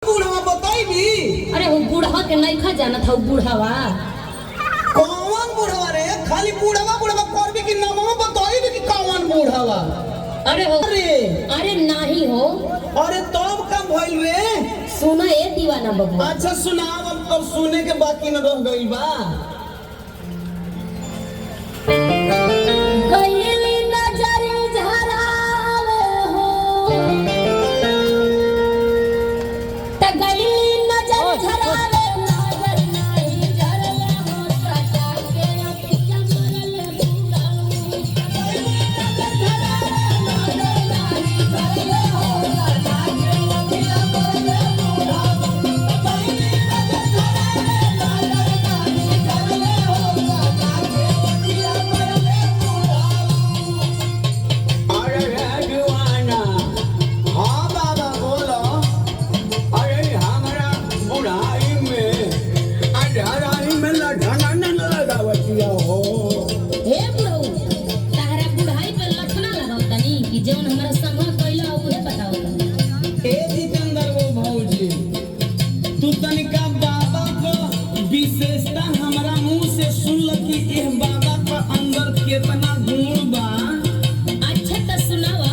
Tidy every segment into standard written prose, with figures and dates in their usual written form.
बूढ़वा बताई भी। अरे वो बूढ़ा के नहीं खा जाना था। वो बूढ़ावा कौन बूढ़वा रे? खाली बूढ़वा बूढ़वा करबी कि नामवा बताई भी कि कौन बूढ़वा? अरे हो अरे नहीं हो। अरे तब का भइल रे? सुना ए दीवाना बबुआ। अच्छा सुनाओ। अब सुने के बाकी न रह गई बा। गईली नजर झरावे हो त गईली नजर झरावे नजर नहीं झरले हो सटा के अखिया मरले बूढ़ा गईली नजर झरावे नजर नहीं झरले हो सटा के अखिया मरले बूढ़ा गईली नजर झरावे नजर नहीं झरले हो सटा के अखिया मरले अरे जवाना। हाँ बाबा बोलो। अरे हमारा बुढ़ाई में अढ़ाई में लठना न लगावतिया हो। हे बुढ़ऊ तारा बुढ़ाई पे लठना लगाओ तनी कि जौन हमरा संग कइला उहे बताओ तनी। ए जितेंद्र वो भौजी, तू तनिका बाबा को विशेषता हमरा मुंह से सुन ल कि एह बाबा का अंदर कितना गुण बा। अच्छा त सुनावा।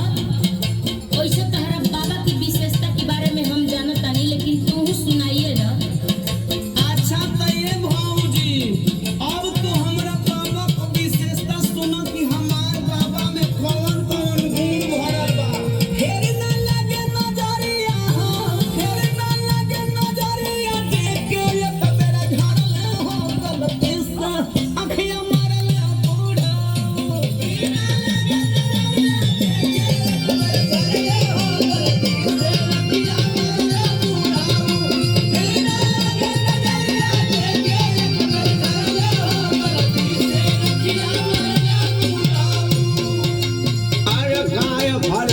ओइसे तारा बाबा की विशेषता के बारे में हम जानत तानी लेकिन तू सुनाइए ना। अच्छा त ये भौजी, अब तो हमरा बाबा का विशेषता सुनो कि हमार बाबा में कौन कौन गुण भरल बा। फेर ना लगे नजरिया हो, फेर ना लगे नजरिया, देख के एक बेरा झरले हो गलती से अखियां मारले बूढ़ा। फेर ना लगे नजरिया, देख के एक बेरा झरले हो गलती से अखियां मारले बूढ़ा। फेर ना लगे नजरिया, देख के एक बेरा झरले हो गलती से अखियां मारले बूढ़ा। अरे गाय भर